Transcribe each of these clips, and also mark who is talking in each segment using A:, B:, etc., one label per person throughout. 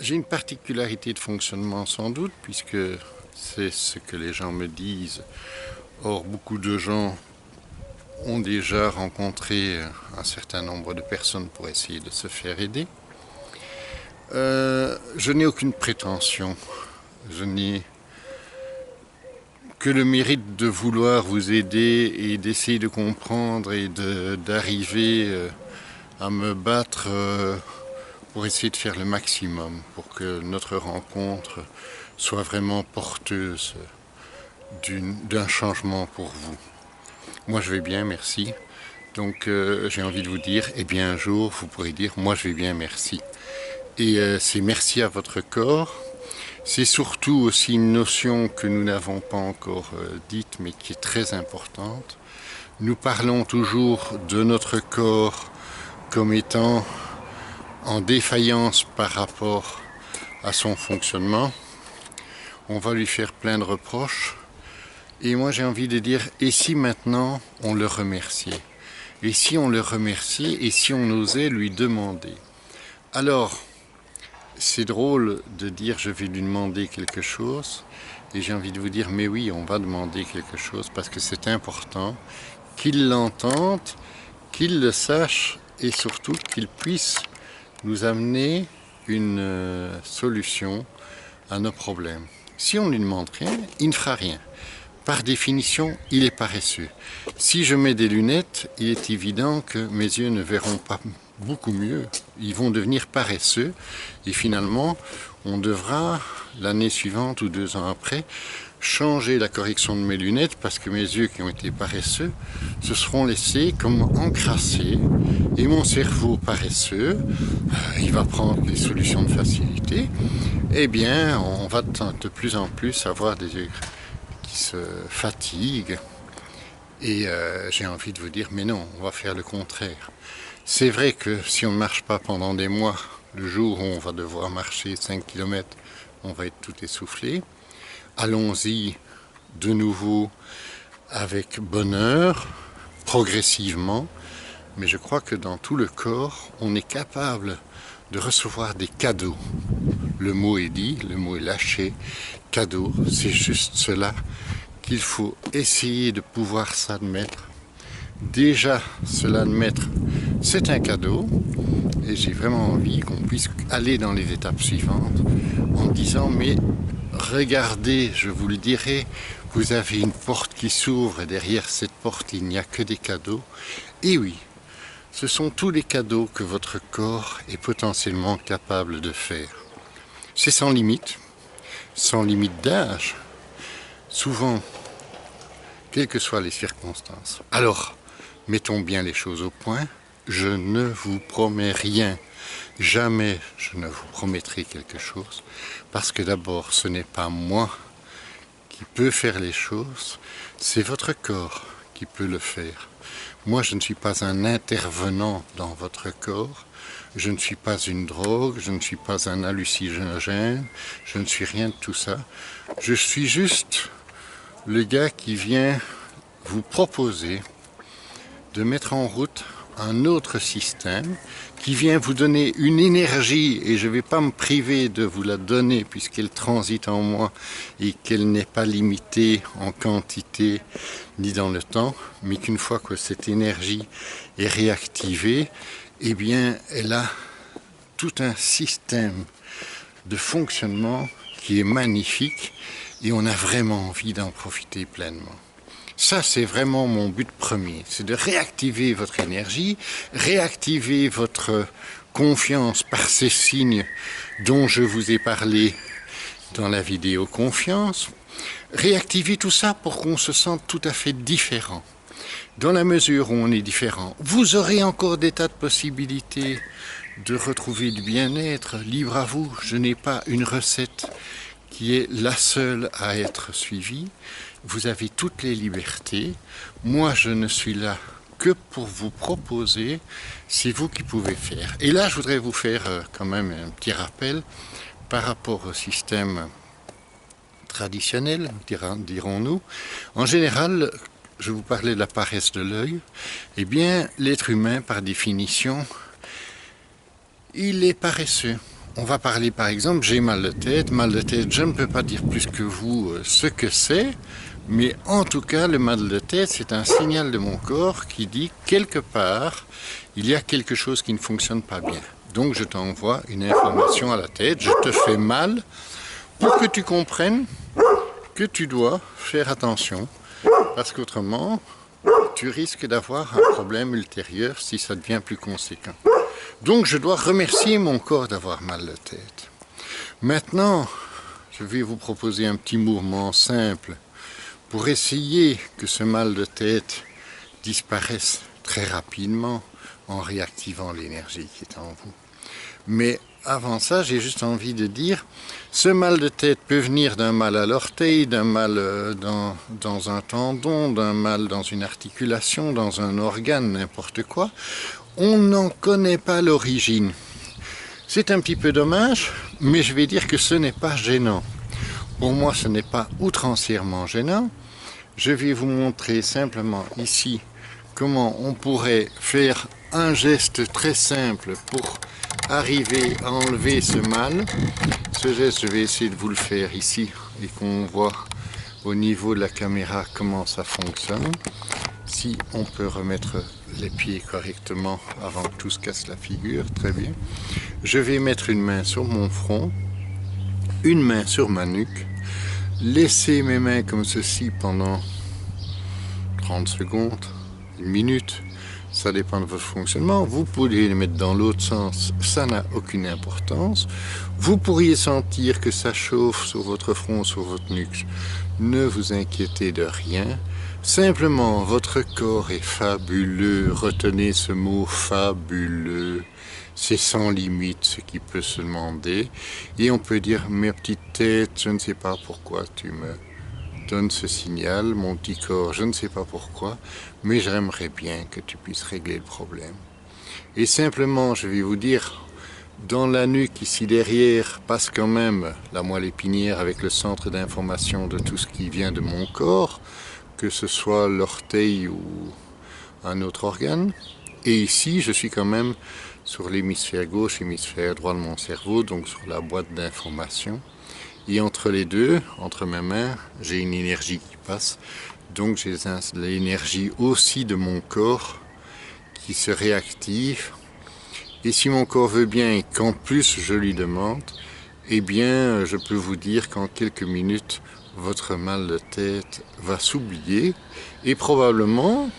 A: J'ai une particularité de fonctionnement sans doute, puisque c'est ce que les gens me disent. Or, beaucoup de gens ont déjà rencontré un certain nombre de personnes pour essayer de se faire aider. Je n'ai aucune prétention. Je n'ai que le mérite de vouloir vous aider et d'essayer de comprendre et d'arriver à me battre pour essayer de faire le maximum pour que notre rencontre soit vraiment porteuse d'un changement pour vous. Moi je vais bien, merci. Donc j'ai envie de vous dire, eh bien un jour vous pourrez dire, moi je vais bien, merci. Et c'est merci à votre corps. C'est surtout aussi une notion que nous n'avons pas encore dite, mais qui est très importante. Nous parlons toujours de notre corps comme étant en défaillance par rapport à son fonctionnement. On va lui faire plein de reproches. Et moi j'ai envie de dire, et si maintenant on le remerciait? Et si on le remerciait et si on osait lui demander? Alors, c'est drôle de dire je vais lui demander quelque chose. Et j'ai envie de vous dire, mais oui, on va demander quelque chose parce que c'est important qu'il l'entende, qu'il le sache et surtout qu'il puisse nous amener une solution à nos problèmes. Si on ne lui demande rien, il ne fera rien. Par définition, il est paresseux. Si je mets des lunettes, il est évident que mes yeux ne verront pas beaucoup mieux. Ils vont devenir paresseux et finalement, on devra, l'année suivante ou 2 ans après, changer la correction de mes lunettes parce que mes yeux qui ont été paresseux se seront laissés comme encrassés et mon cerveau paresseux, il va prendre les solutions de facilité. Eh bien, on va de plus en plus avoir des yeux qui se fatiguent et j'ai envie de vous dire, mais non, on va faire le contraire. C'est vrai que si on ne marche pas pendant des mois, le jour où on va devoir marcher 5 km, on va être tout essoufflé. Allons-y de nouveau avec bonheur, progressivement, mais je crois que dans tout le corps, on est capable de recevoir des cadeaux. Le mot est dit, le mot est lâché, cadeau, c'est juste cela qu'il faut essayer de pouvoir s'admettre. Déjà, se l'admettre, c'est un cadeau, et j'ai vraiment envie qu'on puisse aller dans les étapes suivantes en disant, mais regardez, je vous le dirai, vous avez une porte qui s'ouvre et derrière cette porte, il n'y a que des cadeaux. Et oui, ce sont tous les cadeaux que votre corps est potentiellement capable de faire. C'est sans limite d'âge, souvent, quelles que soient les circonstances. Alors, mettons bien les choses au point, je ne vous promets rien. Jamais je ne vous promettrai quelque chose, parce que d'abord, ce n'est pas moi qui peux faire les choses, c'est votre corps qui peut le faire. Moi, je ne suis pas un intervenant dans votre corps, je ne suis pas une drogue, je ne suis pas un hallucinogène, je ne suis rien de tout ça. Je suis juste le gars qui vient vous proposer de mettre en route un autre système qui vient vous donner une énergie, et je ne vais pas me priver de vous la donner puisqu'elle transite en moi et qu'elle n'est pas limitée en quantité ni dans le temps, mais qu'une fois que cette énergie est réactivée, eh bien elle a tout un système de fonctionnement qui est magnifique et on a vraiment envie d'en profiter pleinement. Ça, c'est vraiment mon but premier, c'est de réactiver votre énergie, réactiver votre confiance par ces signes dont je vous ai parlé dans la vidéo confiance, réactiver tout ça pour qu'on se sente tout à fait différent. Dans la mesure où on est différent, vous aurez encore des tas de possibilités de retrouver du bien-être, libre à vous. Je n'ai pas une recette qui est la seule à être suivie. Vous avez toutes les libertés. Moi, je ne suis là que pour vous proposer. C'est vous qui pouvez faire. Et là, je voudrais vous faire quand même un petit rappel par rapport au système traditionnel, dirons-nous. En général, je vous parlais de la paresse de l'œil. Eh bien, l'être humain, par définition, il est paresseux. On va parler par exemple, j'ai mal de tête. Mal de tête, je ne peux pas dire plus que vous ce que c'est, mais en tout cas, le mal de tête, c'est un signal de mon corps qui dit quelque part, il y a quelque chose qui ne fonctionne pas bien. Donc je t'envoie une information à la tête, je te fais mal pour que tu comprennes que tu dois faire attention, parce qu'autrement, tu risques d'avoir un problème ultérieur si ça devient plus conséquent. Donc je dois remercier mon corps d'avoir mal de tête. Maintenant, je vais vous proposer un petit mouvement simple pour essayer que ce mal de tête disparaisse très rapidement en réactivant l'énergie qui est en vous. Mais avant ça, j'ai juste envie de dire, ce mal de tête peut venir d'un mal à l'orteil, d'un mal dans un tendon, d'un mal dans une articulation, dans un organe, n'importe quoi. On n'en connaît pas l'origine. C'est un petit peu dommage, mais je vais dire que ce n'est pas gênant. Pour moi, ce n'est pas outrancièrement gênant. Je vais vous montrer simplement ici comment on pourrait faire un geste très simple pour arriver à enlever ce mal. Ce geste, je vais essayer de vous le faire ici et qu'on voit au niveau de la caméra comment ça fonctionne. Si on peut remettre les pieds correctement avant que tout se casse la figure, très bien. Je vais mettre une main sur mon front, une main sur ma nuque, laisser mes mains comme ceci pendant 30 secondes, une minute, ça dépend de votre fonctionnement. Vous pourriez les mettre dans l'autre sens, ça n'a aucune importance. Vous pourriez sentir que ça chauffe sur votre front, sur votre nuque. Ne vous inquiétez de rien. Simplement, votre corps est fabuleux. Retenez ce mot fabuleux. C'est sans limite ce qui peut se demander. Et on peut dire, ma petite tête, je ne sais pas pourquoi tu me donnes ce signal. Mon petit corps, je ne sais pas pourquoi, mais j'aimerais bien que tu puisses régler le problème. Et simplement, je vais vous dire, dans la nuque, ici derrière, passe quand même la moelle épinière avec le centre d'information de tout ce qui vient de mon corps, que ce soit l'orteil ou un autre organe. Et ici, je suis quand même sur l'hémisphère gauche, hémisphère droit de mon cerveau, donc sur la boîte d'information. Et entre les deux, entre mes mains, j'ai une énergie qui passe. Donc j'ai l'énergie aussi de mon corps qui se réactive. Et si mon corps veut bien et qu'en plus je lui demande, eh bien je peux vous dire qu'en quelques minutes, votre mal de tête va s'oublier. Et probablement,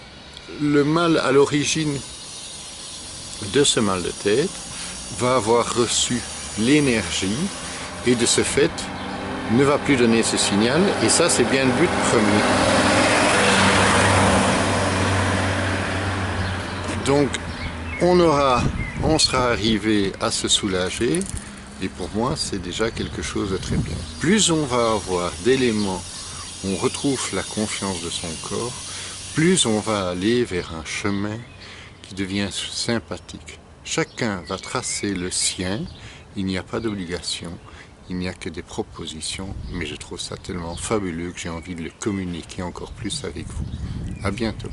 A: le mal à l'origine de ce mal de tête va avoir reçu l'énergie et de ce fait ne va plus donner ce signal, et ça c'est bien le but premier. Donc on sera arrivé à se soulager, et pour moi c'est déjà quelque chose de très bien. Plus on va avoir d'éléments, on retrouve la confiance de son corps, plus on va aller vers un chemin qui devient sympathique. Chacun va tracer le sien, il n'y a pas d'obligation. Il n'y a que des propositions, mais je trouve ça tellement fabuleux que j'ai envie de le communiquer encore plus avec vous. À bientôt.